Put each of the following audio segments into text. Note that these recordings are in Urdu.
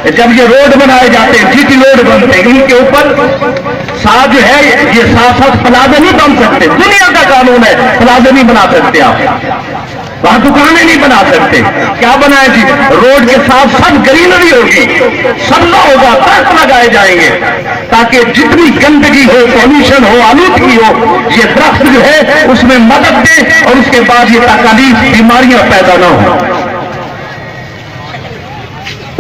جب یہ روڈ بنائے جاتے ہیں جی روڈ بنتے ہیں ان کے اوپر ساتھ جو ہے یہ ساتھ پلازا نہیں بن سکتے، دنیا کا قانون ہے پلازا نہیں بنا سکتے آپ، وہاں دکانیں نہیں بنا سکتے، کیا بنائے جی روڈ کے ساتھ سب گرینری ہوگی، سبزہ ہوگا، درخت لگائے جائیں گے تاکہ جتنی گندگی ہو، پولوشن ہو، آلودگی ہو، یہ درخت جو ہے اس میں مدد دے اور اس کے بعد یہ تکالیف بیماریاں پیدا نہ ہو۔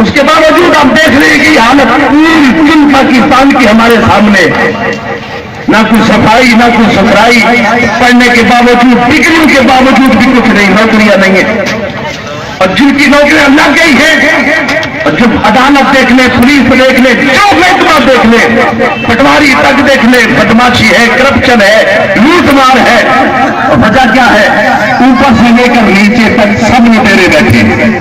اس کے باوجود آپ دیکھ رہے ہیں کہ حالت پوری پاکستان کی ہمارے سامنے، نہ کوئی صفائی نہ کوئی ستھرائی، پڑھنے کے باوجود ڈگریوں کے باوجود بھی کچھ نہیں، نوکریاں نہیں ہیں، اور جن کی نوکریاں لگ گئی ہیں، اور جب عدالت دیکھ لیں، پولیس دیکھ لیں، جو محکمہ دیکھ لیں، پٹواری تک دیکھ لیں، بدماشی ہے، کرپشن ہے، لوٹ مار ہے، اور وجہ کیا ہے؟ اوپر سے لے کر نیچے تک سب لٹیرے بیٹھے ہیں،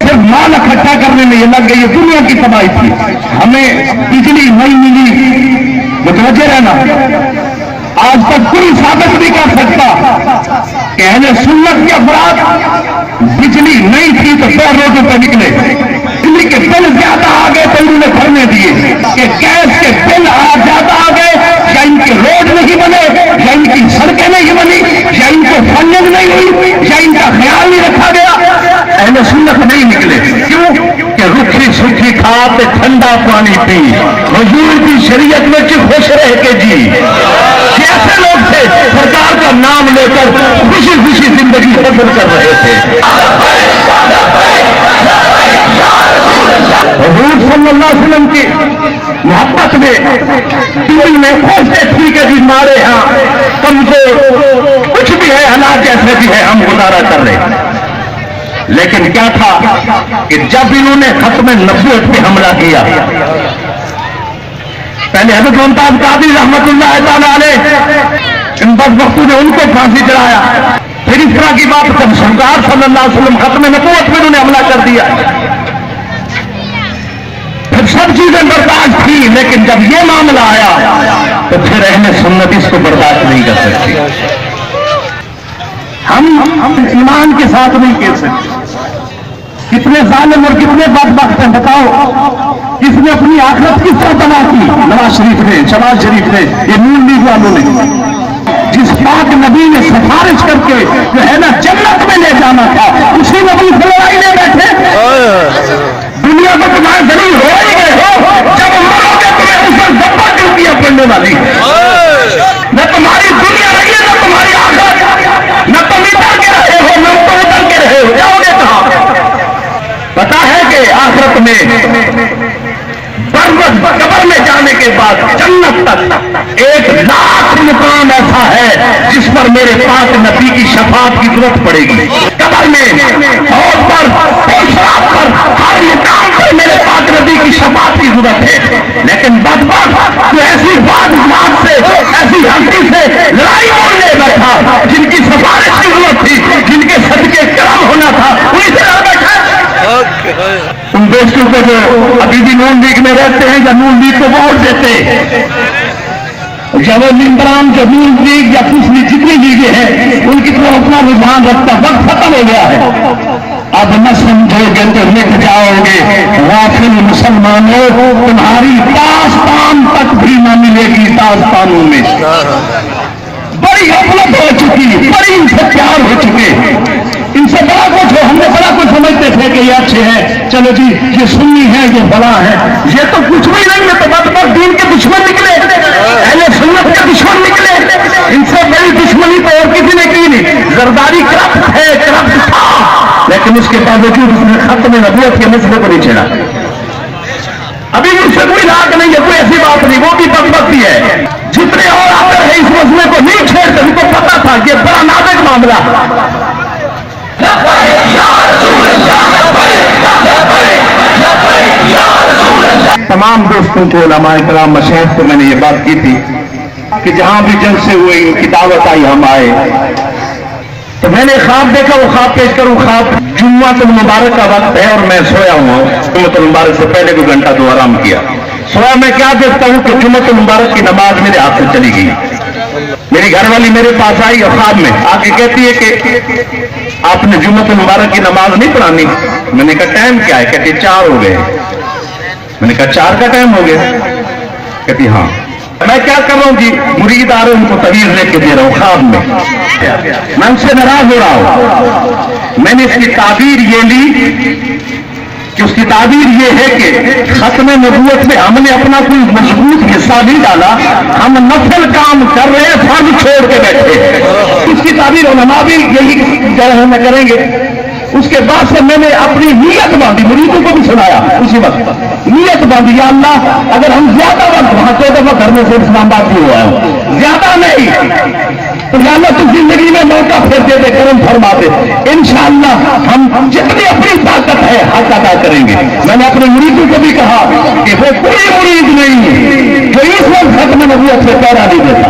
صرف مال اکٹھا کرنے میں یہ لگ گئی، یہ دنیا کی تباہی تھی۔ ہمیں بجلی نہیں ملی، متوجہ رہنا، آج تک کوئی ثابت نہیں کر سکتا کہ اہل سنت کے افراد بجلی نہیں تھی تو 100 روڈوں پہ نکلے، بجلی کے بل زیادہ آ گئے تو انہوں نے بھرنے دیے، کہ گیس کے بل زیادہ آ گئے، یا ان کے روڈ نہیں بنے، یا ان کی سڑکیں نہیں بنی، یا ان کو فنڈنگ نہیں ہوئی، یا ان کا خیال نہیں رکھا گیا، اہل سنت نہیں نکلے۔ کیوں کہ رکھی سکھی کھاتے ٹھنڈا پانی پی، حضور کی شریعت میں خوش رہ کے جی، جیسے لوگ تھے سرکار کا نام لے کر خوشی خوشی زندگی بسر کر رہے تھے۔ حضور صلی اللہ علیہ وسلم کی محبت میں دل میں خوشے ٹھیک ہے جی، ہمارے ہاں کمزور کچھ بھی ہے، حالات جیسے بھی ہے، ہم گزارا کر رہے ہیں، لیکن کیا تھا کہ جب انہوں نے ختم نبوت پہ حملہ کیا، پہلے حضرت ممتاز قادری رحمت اللہ تعالیٰ علیہ، ان بدبختوں نے ان کو پھانسی چڑھایا، پھر اس طرح کی بات جب سرکار صلی اللہ علیہ وسلم ختم نبوت پہ انہوں نے حملہ کر دیا، پھر سب چیزیں برداشت تھی، لیکن جب یہ معاملہ آیا تو پھر اہل سنت اس کو برداشت نہیں کر سکتی۔ ہم ایمان کے ساتھ نہیں کہہ سکتے، کتنے ظالم اور کتنے بدبخت ہیں بتاؤ، اس نے اپنی آخرت کس طرح تباہ کی؟ نواز شریف نے، شہباز شریف نے، یہ نون لیگ والوں نے، جس پاک نبی نے سفارش کر کے جو ہے نا جنت میں لے جانا تھا، اسی نبی سے لڑائی لے بیٹھے۔ دنیا کو تمہارے ضرور ہو ہی گئے ہو، جب مرو گے تمہیں اس پر دبا ڈوبیاں پڑنے والی، نہ تمہاری دنیا رہی ہے نہ تمہاری آخرت، نہ تم ادھر کے رہے ہو نہ تم ادھر کے رہے ہو، جاؤ گے کہاں؟ پتا ہے کہ آخرت میں قبر میں جانے کے بعد جنت تک 1,00,000 مقام ایسا ہے جس پر میرے پاک نبی کی شفاعت کی ضرورت پڑے گی۔ قبر میں اور پر ہر مقام پر میرے پاک نبی کی شفاعت کی ضرورت ہے، لیکن بدبخت تو ایسی بات سے، ایسی ہستی سے لڑائی لے بیٹھا جن کی سفارش کی ضرورت تھی، جن کے صدقے کرم ہونا تھا، انہیں سے لڑ بیٹھا۔ ان دوستوں کو جو ابھی بھی نون لیگ میں رہتے ہیں یا نون لیگ کو ووٹ دیتے، یا وہ ممبران جو نون لیگ یا دوسری جتنی لیگیں ہیں ان کی طرف اپنا رجحان رکھتا، وقت ختم ہو گیا ہے۔ اب نہ سمجھو گے تو مٹ جاؤ گے، غافل مسلمانوں، تمہاری داستان تک بھی نہ ملے گی داستانوں میں۔ بڑی غفلت ہو چکی، بڑی ان سے پیار ہو چکے، ان سے بڑا کچھ ہو، ہم نے بڑا کچھ سمجھتے تھے کہ یہ اچھے ہیں، چلو جی یہ سنی ہے، یہ بڑا ہے، یہ تو کچھ بھی نہیں ہے، تو بدبخت دین کے دشمن نکلے، اہل سنت کے دشمن نکلے۔ ان سے بڑی دشمنی تو اور کسی نے کی نہیں۔ زرداری کرپٹ ہے، کرپٹ تھا، لیکن اس کے باوجود اس نے ختم نبوت کے مسئلے کو نہیں چھیڑا۔ ابھی مجھ سے کوئی راگ نہیں ہے، کوئی ایسی بات نہیں، وہ بھی بدبختی ہے۔ جتنے اور آتے ہیں اس مسئلے کو نہیں چھیڑتے، ان کو پتا تھا یہ بڑا نازک معاملہ۔ تمام دوستوں کو، علماء کرام، مشائخ کو میں نے یہ بات کی تھی کہ جہاں بھی جلسے ہوئے ان کی دعوت آئی، ہم آئے، تو میں نے خواب دیکھا، وہ خواب پیش کروں۔ خواب جمعۃ المبارک کا وقت ہے اور میں سویا ہوا ہوں، جمعۃ المبارک سے پہلے 2 گھنٹہ آرام کیا۔ سویا میں کیا دیکھتا ہوں کہ جمعۃ المبارک کی نماز میرے ہاتھ سے چلی گئی، میری گھر والی میرے پاس آئی اور خواب میں آ کے کہتی ہے کہ آپ نے جمعۃ المبارک کی نماز نہیں پڑھانی. میں نے کہا ٹائم کیا ہے؟ کہتی 4 ہو گئے. میں نے کہا 4 کا ٹائم ہو گیا؟ کہتی ہاں. میں کیا کر رہا ہوں جی؟ مرید آ رہے ان کو تعویذ لے کے دے رہا ہوں خواب میں. میں ان سے ناراض ہو رہا ہوں. میں نے اس کی تعبیر یہ لی کہ اس کی تعبیر یہ ہے کہ ختم نبوت میں ہم نے اپنا کوئی مضبوط حصہ نہیں ڈالا, ہم نفل کام کر رہے ہیں, فرض چھوڑ کے بیٹھے. اس کی تعبیر علماء بھی یہی ہمیں کریں گے. اس کے بعد سے میں نے اپنی نیت باندھی, مریدوں کو بھی سنایا اسی وقت نیت باندھی, یا اللہ اگر ہم زیادہ وقت وہاں 14 وقت گھر میں سے اسلام آباد بھی ہوا ہے, زیادہ نہیں تو یا اللہ تو زندگی میں موقع پھر دے دے, کرم فرما دے. انشاءاللہ ہم جتنی اپنی طاقت ہے حق ادا کریں گے. میں نے اپنے مریدوں کو بھی کہا کہ وہ کوئی مرید نہیں جو اس وقت ختم نبوت سے پیرا نہیں دیتا,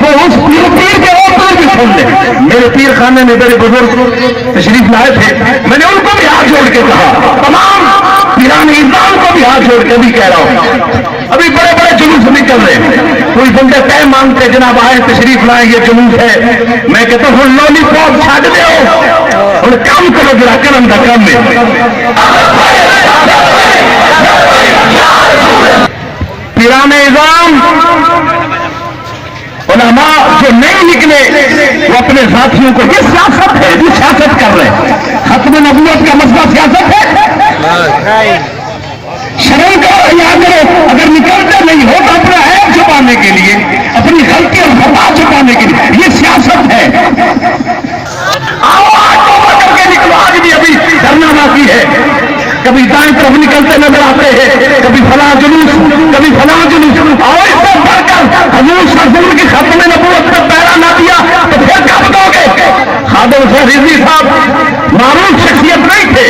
وہ اس پیر کے اور پیر بھی سن لے. میرے پیر خانے میں میرے بزرگ تشریف لائے تھے, میں نے ان کو بھی ہاتھ جوڑ کے کہا, تمام پیران اسلام کو بھی ہاتھ جوڑ کے بھی کہہ رہا ہوں, ابھی بڑے بڑے جلوس نکل رہے ہیں, کوئی بندے طے مانگتے جناب آئے تشریف لائیں یہ جلوس ہے. میں کہتا ہوں لولی پاپ چھاڑ دو اور کام کرو, ذرا کرم کا کام میں. پیران اعظام علماء جو نہیں نکلے وہ اپنے ساتھیوں کو, یہ سیاست ہے, یہ سیاست کر رہے ہیں. ختم نبوت کا مسئلہ سیاست ہے. شرم کرو, یاد کرو, اگر نکلتے نہیں ہو تو اپنا عیب چھپانے کے لیے, اپنی غلطی اور خطا چھپانے کے لیے, یہ سیاست ہے. آؤ آج توبہ کر کے نکلو, آج بھی ابھی ڈرنا باقی ہے. کبھی دائیں طرف نکلتے نظر آتے ہیں, کبھی فلاں جلوس, کبھی فلاں جلوس. آؤ اس سے بڑھ کر حضور صلی اللہ علیہ وسلم کی ختم نبوت پر پیرا نہ دیا تو پھر کب دو گے؟ خادم رضوی صاحب معروف شخصیت نہیں تھے,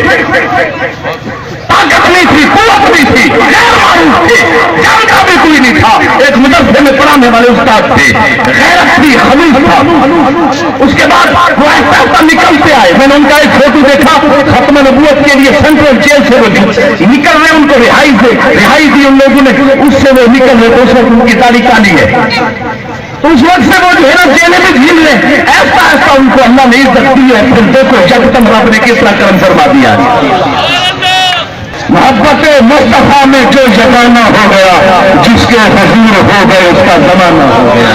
طاقت نہیں تھی, قوت نہیں تھی, غیر معروف تھے, جان کا بھی کوئی نہیں تھا, ایک مدرسے میں پڑھانے والے استاد تھے, غیرت تھی, خلوص تھا. اس کے بعد وہ ایسا نکلتے آئے. میں نے ان کا ایک فوٹو دیکھا, ختم نبوت کے لیے سینٹرل جیل سے وہ نکل رہے, ان کو رہائی دی ان لوگوں نے, اس سے وہ نکل رہے تو اس وقت ان کی داڑھی کالی ہے. تو اس وقت سے وہ جو ہے نا جیل میں جھیل رہے, ایسا ایسا ان کو اللہ نے عزت دی ہے. پھر دیکھو جب تک رب نے کس طرح کرم فرما دیا. محبت مصطفیٰ میں جو زمانہ ہو گیا, جس کے حضور ہو گئے اس کا زمانہ ہو گیا.